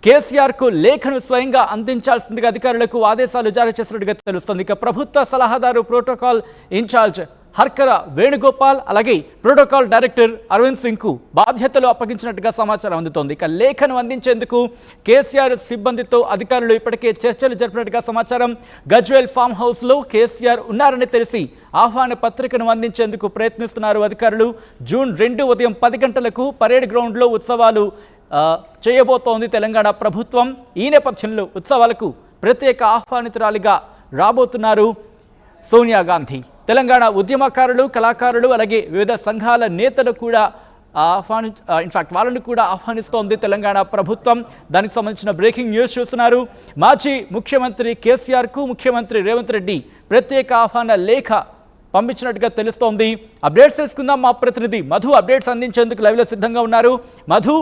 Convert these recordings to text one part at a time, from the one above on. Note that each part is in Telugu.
కేసీఆర్ కు లేఖను స్వయంగా అందించాల్సిందిగా అధికారులకు ఆదేశాలు జారీ చేసినట్టుగా తెలుస్తోంది. ఇక ప్రభుత్వ సలహాదారు ప్రోటోకాల్ ఇన్ఛార్జ్ హర్కర వేణుగోపాల్ అలాగే ప్రోటోకాల్ డైరెక్టర్ అరవింద్ సింగ్ కు బాధ్యతలు అప్పగించినట్టుగా సమాచారం అందుతోంది. ఇక లేఖను అందించేందుకు కేసీఆర్ సిబ్బందితో అధికారులు ఇప్పటికే చర్చలు జరిపినట్టుగా సమాచారం. గజ్వేల్ ఫామ్ హౌస్ లో కేసీఆర్ ఉన్నారని తెలిసి ఆహ్వాన పత్రికను అందించేందుకు ప్రయత్నిస్తున్నారు అధికారులు. జూన్ 2 ఉదయం 10 గంటలకు పరేడ్ గ్రౌండ్ లో ఉత్సవాలు చేయబోతోంది తెలంగాణ ప్రభుత్వం. ఈ నేపథ్యంలో ఉత్సవాలకు ప్రత్యేక ఆహ్వానితురాలిగా రాబోతున్నారు సోనియా గాంధీ. తెలంగాణ ఉద్యమకారులు, కళాకారులు అలాగే వివిధ సంఘాల నేతలు కూడా వాళ్ళను కూడా ఆహ్వానిస్తోంది తెలంగాణ ప్రభుత్వం. దానికి సంబంధించిన బ్రేకింగ్ న్యూస్ చూస్తున్నారు. మాజీ ముఖ్యమంత్రి కేసీఆర్కు ముఖ్యమంత్రి రేవంత్ రెడ్డి ప్రత్యేక ఆహ్వాన లేఖ పంపించినట్టుగా తెలుస్తోంది. అప్డేట్స్ తెలుసుకుందాం. మా ప్రతినిధి మధు అప్డేట్స్ అందించేందుకు లైవ్లో సిద్ధంగా ఉన్నారు. మధు,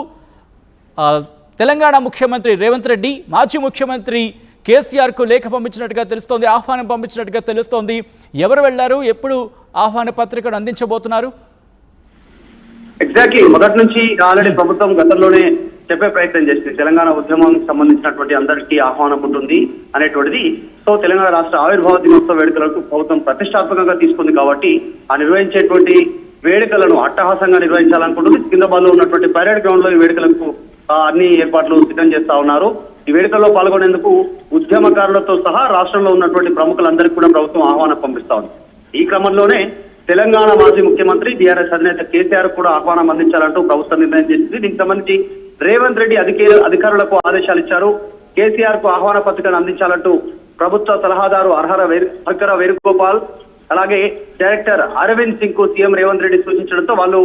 తెలంగాణ ముఖ్యమంత్రి రేవంత్ రెడ్డి మాజీ ముఖ్యమంత్రి కేసీఆర్కు లేఖ పంపించినట్టుగా తెలుస్తోంది, ఆహ్వానం పంపించినట్టుగా తెలుస్తోంది. ఎవరు వెళ్లారు, ఎప్పుడు ఆహ్వాన పత్రికను అందించబోతున్నారు? ఎగ్జాక్ట్లీ మొదటి నుంచి ఆల్రెడీ ప్రభుత్వం గతంలోనే చెప్పే ప్రయత్నం చేసింది. తెలంగాణ ఉద్యమం సంబంధించినటువంటి అందరికీ ఆహ్వానం ఉంటుంది అనేటువంటిది. సో తెలంగాణ రాష్ట్ర ఆవిర్భావ దినోత్సవ వేడుకలకు ప్రభుత్వం ప్రతిష్టాత్మకంగా తీసుకుంది కాబట్టి ఆ నిర్వహించేటువంటి వేడుకలను అట్టహాసంగా నిర్వహించాలనుకుంటుంది. సికింద్రాబాద్ లో ఉన్నటువంటి పరేడ్ గ్రౌండ్ లో ఈ వేడుకలకు అన్ని ఏర్పాట్లు సిద్ధం చేస్తా ఉన్నారు. ఈ వేడుకల్లో పాల్గొనేందుకు ఉద్యమకారులతో సహా రాష్ట్రంలో ఉన్నటువంటి ప్రముఖులందరికీ కూడా ప్రభుత్వం ఆహ్వానం పంపిస్తా ఉంది. ఈ క్రమంలోనే తెలంగాణ మాజీ ముఖ్యమంత్రి బీఆర్ఎస్ అధినేత కేసీఆర్ కూడా ఆహ్వానం అందించాలంటూ ప్రభుత్వం నిర్ణయం చేసింది. దీనికి సంబంధించి రేవంత్ రెడ్డి అధికారులకు ఆదేశాలు ఇచ్చారు. కేసీఆర్ కు ఆహ్వాన పత్రికను అందించాలంటూ ప్రభుత్వ సలహాదారు హర్కర వేణుగోపాల్ అలాగే డైరెక్టర్ అరవింద్ సింగ్ కు సీఎం రేవంత్ రెడ్డి సూచించడంతో వాళ్ళు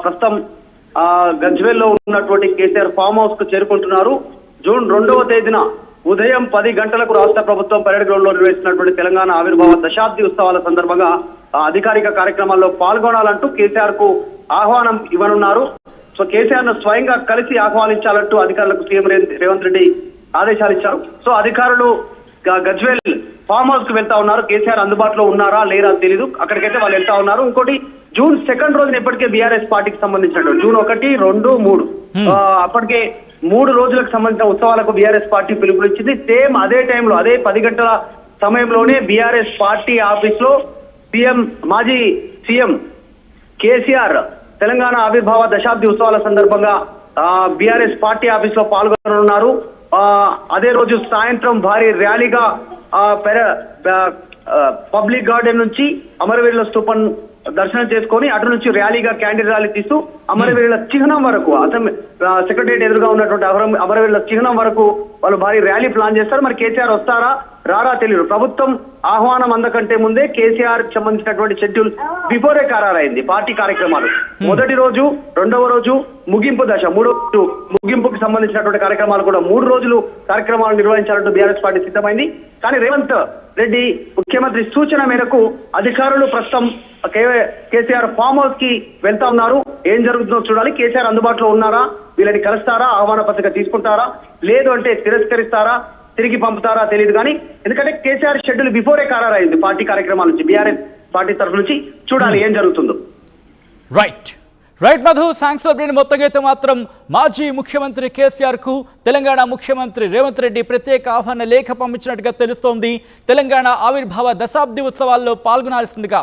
ప్రస్తుతం గజ్వేల్ లో ఉన్నటువంటి కేసీఆర్ ఫామ్ హౌస్ కు చేరుకుంటున్నారు. జూన్ 2వ తేదీన ఉదయం 10 గంటలకు రాష్ట్ర ప్రభుత్వం పరేడ్ గ్రౌండ్ లో నిర్వహిస్తున్నటువంటి తెలంగాణ ఆవిర్భావ దశాబ్ది ఉత్సవాల సందర్భంగా అధికారిక కార్యక్రమాల్లో పాల్గొనాలంటూ కేసీఆర్ కు ఆహ్వానం ఇవ్వనున్నారు. సో కేసీఆర్ ను స్వయంగా కలిసి ఆహ్వానించాలంటూ అధికారులకు సీఎం రేవంత్ రెడ్డి ఆదేశాలు ఇచ్చారు. సో అధికారులు గజ్వేల్ ఫామ్ హౌస్ కు వెళ్తా ఉన్నారు. కేసీఆర్ అందుబాటులో ఉన్నారా లేరా తెలీదు, అక్కడికైతే వాళ్ళు వెళ్తా ఉన్నారు. ఇంకోటి జూన్ 2 రోజున ఇప్పటికే బీఆర్ఎస్ పార్టీకి సంబంధించినట్టు జూన్ 1, 2, 3 అప్పటికే 3 రోజులకు సంబంధించిన ఉత్సవాలకు బీఆర్ఎస్ పార్టీ పిలుపునిచ్చింది. సేమ్ అదే టైంలో అదే 10 గంటల సమయంలోనే బీఆర్ఎస్ పార్టీ ఆఫీస్ లో మాజీ సీఎం కేసీఆర్ తెలంగాణ ఆవిర్భావ దశాబ్ది ఉత్సవాల సందర్భంగా బీఆర్ఎస్ పార్టీ ఆఫీస్ లో పాల్గొననున్నారు. అదే రోజు సాయంత్రం భారీ ర్యాలీగా పబ్లిక్ గార్డెన్ నుంచి అమరవీరుల స్తూపం దర్శనం చేసుకొని అటు నుంచి ర్యాలీగా క్యాండిల్ ర్యాలీ తీస్తూ అమరవీరుల చిహ్నం వరకు సెక్రటరియట్ ఎదురుగా ఉన్నటువంటి అమరవీరుల చిహ్నం వరకు వాళ్ళు భారీ ర్యాలీ ప్లాన్ చేస్తారు. మరి కేసీఆర్ వస్తారా రారా తెలియదు. ప్రభుత్వం ఆహ్వానం అందకంటే ముందే కేసీఆర్ కి సంబంధించినటువంటి షెడ్యూల్ బిఫోరే ఖరారైంది. పార్టీ కార్యక్రమాలు మొదటి రోజు, 2వ రోజు, ముగింపు దశ 3వ రోజు ముగింపుకి సంబంధించినటువంటి కార్యక్రమాలు కూడా 3 రోజులు కార్యక్రమాలు నిర్వహించాలంటూ బీఆర్ఎస్ పార్టీ సిద్ధమైంది. కానీ రేవంత్ రెడ్డి ముఖ్యమంత్రి సూచన మేరకు అధికారులు ప్రస్తుతం కేసీఆర్ ఫామ్ హౌస్ కి వెళ్తా ఉన్నారు. ఏం జరుగుతుందో చూడాలి. కేసీఆర్ అందుబాటులో ఉన్నారా, వీళ్ళని కలుస్తారా, ఆహ్వాన పత్రిక తీసుకుంటారా, లేదు అంటే తిరస్కరిస్తారా, తిరిగి పంపుతారా తెలియదు. కానీ ఎందుకంటే కేసీఆర్ షెడ్యూల్ బిఫోరే ఖరారైంది పార్టీ కార్యక్రమాల నుంచి, బీఆర్ఎస్ పార్టీ తరఫు నుంచి. చూడాలి ఏం జరుగుతుందో. Right Madhu, thanks for bring. మొత్తంగా అయితే మాత్రం మాజీ ముఖ్యమంత్రి కేసీఆర్ కు తెలంగాణ ముఖ్యమంత్రి రేవంత్ రెడ్డి ప్రత్యేక ఆహ్వాన లేఖ పంపించినట్టుగా తెలుస్తోంది. తెలంగాణ ఆవిర్భావ దశాబ్ది ఉత్సవాల్లో పాల్గొనాల్సిందిగా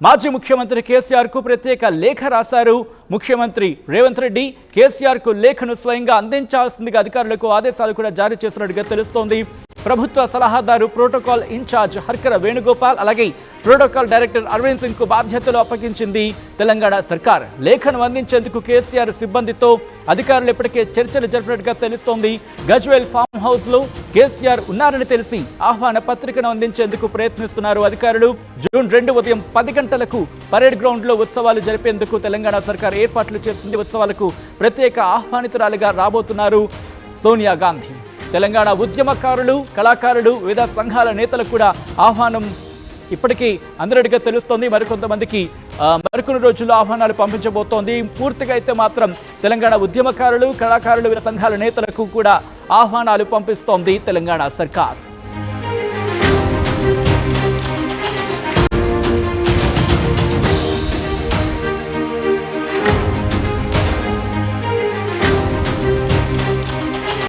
మాజీ ముఖ్యమంత్రి కేసీఆర్ కు ప్రత్యేక లేఖ రాశారు ముఖ్యమంత్రి రేవంత్ రెడ్డి. కేసీఆర్ కు లేఖను స్వయంగా అందించాల్సిందిగా అధికారులకు ఆదేశాలు కూడా జారీ చేసినట్టుగా తెలుస్తోంది. ప్రభుత్వ సలహాదారు ప్రోటోకాల్ ఇన్ఛార్జ్ హర్కర వేణుగోపాల్ అలాగే ప్రోటోకాల్ డైరెక్టర్ అరవింద్ సింగ్ కు బాధ్యతలు అప్పగించింది తెలంగాణ సర్కార్. లేఖను అందించేందుకు కేసీఆర్ సిబ్బందితో అధికారులు ఇప్పటికే చర్చలు జరిపినట్టుగా తెలుస్తోంది. గజ్వేల్ ఫామ్ హౌస్ లో కేసీఆర్ ఉన్నారని తెలిసి ఆహ్వాన పత్రికను అందించేందుకు ప్రయత్నిస్తున్నారు అధికారులు. జూన్ 2 ఉదయం 10 గంటలకు పరేడ్ గ్రౌండ్ లో ఉత్సవాలు జరిపేందుకు తెలంగాణ సర్కార్ ఏర్పాట్లు చేస్తుంది. ఉత్సవాలకు ప్రత్యేక ఆహ్వానితురాలిగా రాబోతున్నారు సోనియా గాంధీ. తెలంగాణ ఉద్యమకారులు, కళాకారులు, వివిధ సంఘాల నేతలకు కూడా ఆహ్వానం ఇప్పటికీ అందరిగా తెలుస్తోంది. మరికొంతమందికి మరికొన్ని రోజుల్లో ఆహ్వానాలు పంపించబోతోంది. పూర్తిగా అయితే మాత్రం తెలంగాణ ఉద్యమకారులు, కళాకారులు, వివిధ సంఘాల నేతలకు కూడా ఆహ్వానాలు పంపిస్తోంది తెలంగాణ సర్కార్.